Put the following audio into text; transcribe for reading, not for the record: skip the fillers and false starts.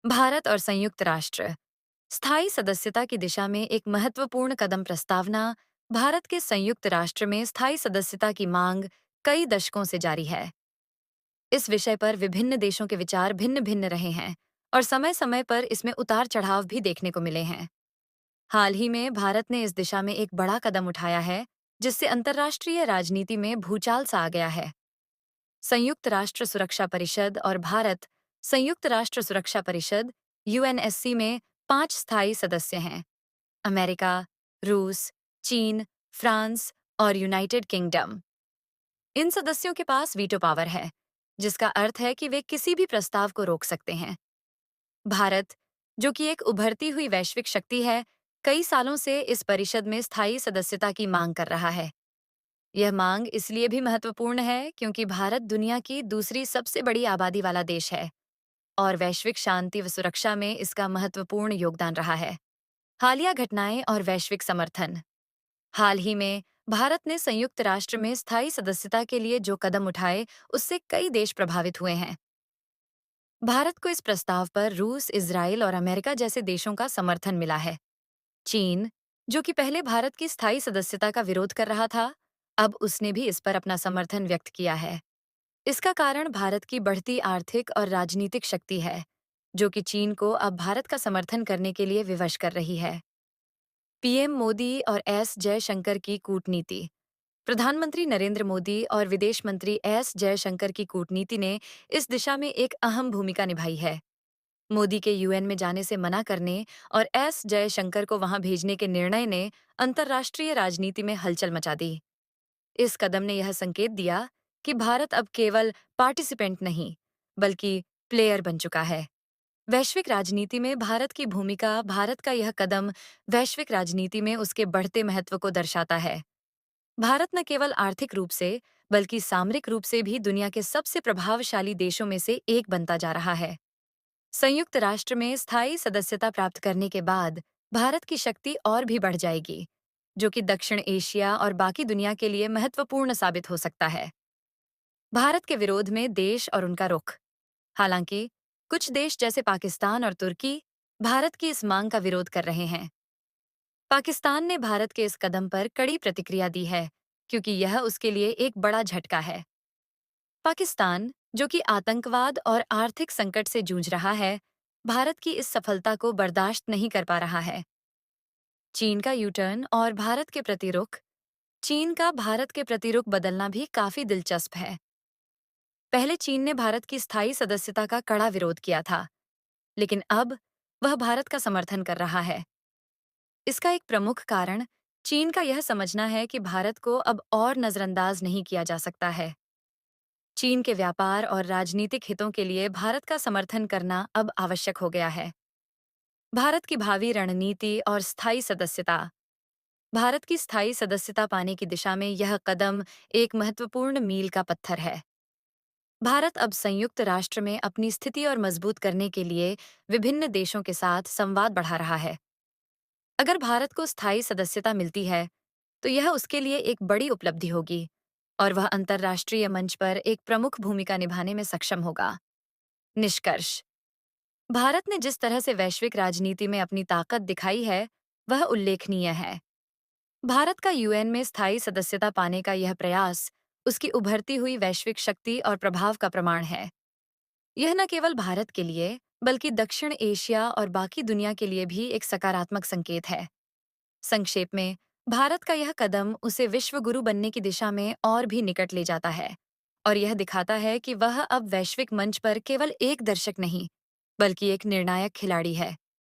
भारत और संयुक्त राष्ट्र स्थायी सदस्यता की दिशा में एक महत्वपूर्ण कदम प्रस्तावना। भारत के संयुक्त राष्ट्र में स्थायी सदस्यता की मांग कई दशकों से जारी है। इस विषय पर विभिन्न देशों के विचार भिन्न भिन्न रहे हैं और समय समय पर इसमें उतार चढ़ाव भी देखने को मिले हैं। हाल ही में भारत ने इस दिशा में एक बड़ा कदम उठाया है, जिससे अंतर्राष्ट्रीय राजनीति में भूचाल सा आ गया है। संयुक्त राष्ट्र सुरक्षा परिषद और भारत संयुक्त राष्ट्र सुरक्षा परिषद यूएनएससी में 5 स्थायी सदस्य हैं। अमेरिका, रूस, चीन, फ्रांस और यूनाइटेड किंगडम। इन सदस्यों के पास वीटो पावर है, जिसका अर्थ है कि वे किसी भी प्रस्ताव को रोक सकते हैं। भारत, जो कि एक उभरती हुई वैश्विक शक्ति है, कई सालों से इस परिषद में स्थायी सदस्यता की मांग कर रहा है। यह मांग इसलिए भी महत्वपूर्ण है क्योंकि भारत दुनिया की दूसरी सबसे बड़ी आबादी वाला देश है और वैश्विक शांति व सुरक्षा में इसका महत्वपूर्ण योगदान रहा है। हालिया घटनाएं और वैश्विक समर्थन। हाल ही में भारत ने संयुक्त राष्ट्र में स्थायी सदस्यता के लिए जो कदम उठाए, उससे कई देश प्रभावित हुए हैं। भारत को इस प्रस्ताव पर रूस, इजराइल और अमेरिका जैसे देशों का समर्थन मिला है। चीन, जो कि पहले भारत की स्थायी सदस्यता का विरोध कर रहा था, अब उसने भी इस पर अपना समर्थन व्यक्त किया है। इसका कारण भारत की बढ़ती आर्थिक और राजनीतिक शक्ति है, जो कि चीन को अब भारत का समर्थन करने के लिए विवश कर रही है। पीएम मोदी और एस जयशंकर की कूटनीति। प्रधानमंत्री नरेंद्र मोदी और विदेश मंत्री एस जयशंकर की कूटनीति ने इस दिशा में एक अहम भूमिका निभाई है। मोदी के यूएन में जाने से मना करने और एस जयशंकर को वहां भेजने के निर्णय ने अंतर्राष्ट्रीय राजनीति में हलचल मचा दी। इस कदम ने यह संकेत दिया कि भारत अब केवल पार्टिसिपेंट नहीं, बल्कि प्लेयर बन चुका है। वैश्विक राजनीति में भारत की भूमिका। भारत का यह कदम वैश्विक राजनीति में उसके बढ़ते महत्व को दर्शाता है। भारत न केवल आर्थिक रूप से, बल्कि सामरिक रूप से भी दुनिया के सबसे प्रभावशाली देशों में से एक बनता जा रहा है। संयुक्त राष्ट्र में स्थायी सदस्यता प्राप्त करने के बाद भारत की शक्ति और भी बढ़ जाएगी, जो कि दक्षिण एशिया और बाकी दुनिया के लिए महत्वपूर्ण साबित हो सकता है। भारत के विरोध में देश और उनका रुख। हालांकि कुछ देश जैसे पाकिस्तान और तुर्की भारत की इस मांग का विरोध कर रहे हैं। पाकिस्तान ने भारत के इस कदम पर कड़ी प्रतिक्रिया दी है, क्योंकि यह उसके लिए एक बड़ा झटका है। पाकिस्तान, जो कि आतंकवाद और आर्थिक संकट से जूझ रहा है, भारत की इस सफलता को बर्दाश्त नहीं कर पा रहा है। चीन का यू टर्न और भारत के प्रति रुख। चीन का भारत के प्रति रुख बदलना भी काफी दिलचस्प है। पहले चीन ने भारत की स्थायी सदस्यता का कड़ा विरोध किया था, लेकिन अब वह भारत का समर्थन कर रहा है। इसका एक प्रमुख कारण चीन का यह समझना है कि भारत को अब और नजरअंदाज नहीं किया जा सकता है। चीन के व्यापार और राजनीतिक हितों के लिए भारत का समर्थन करना अब आवश्यक हो गया है। भारत की भावी रणनीति और स्थायी सदस्यता। भारत की स्थायी सदस्यता पाने की दिशा में यह कदम एक महत्वपूर्ण मील का पत्थर है। भारत अब संयुक्त राष्ट्र में अपनी स्थिति और मजबूत करने के लिए विभिन्न देशों के साथ संवाद बढ़ा रहा है। अगर भारत को स्थायी सदस्यता मिलती है, तो यह उसके लिए एक बड़ी उपलब्धि होगी और वह अंतर्राष्ट्रीय मंच पर एक प्रमुख भूमिका निभाने में सक्षम होगा। निष्कर्ष। भारत ने जिस तरह से वैश्विक राजनीति में अपनी ताकत दिखाई है, वह उल्लेखनीय है। भारत का यूएन में स्थायी सदस्यता पाने का यह प्रयास उसकी उभरती हुई वैश्विक शक्ति और प्रभाव का प्रमाण है। यह न केवल भारत के लिए, बल्कि दक्षिण एशिया और बाकी दुनिया के लिए भी एक सकारात्मक संकेत है। संक्षेप में, भारत का यह कदम उसे विश्व गुरु बनने की दिशा में और भी निकट ले जाता है और यह दिखाता है कि वह अब वैश्विक मंच पर केवल एक दर्शक नहीं, बल्कि एक निर्णायक खिलाड़ी है।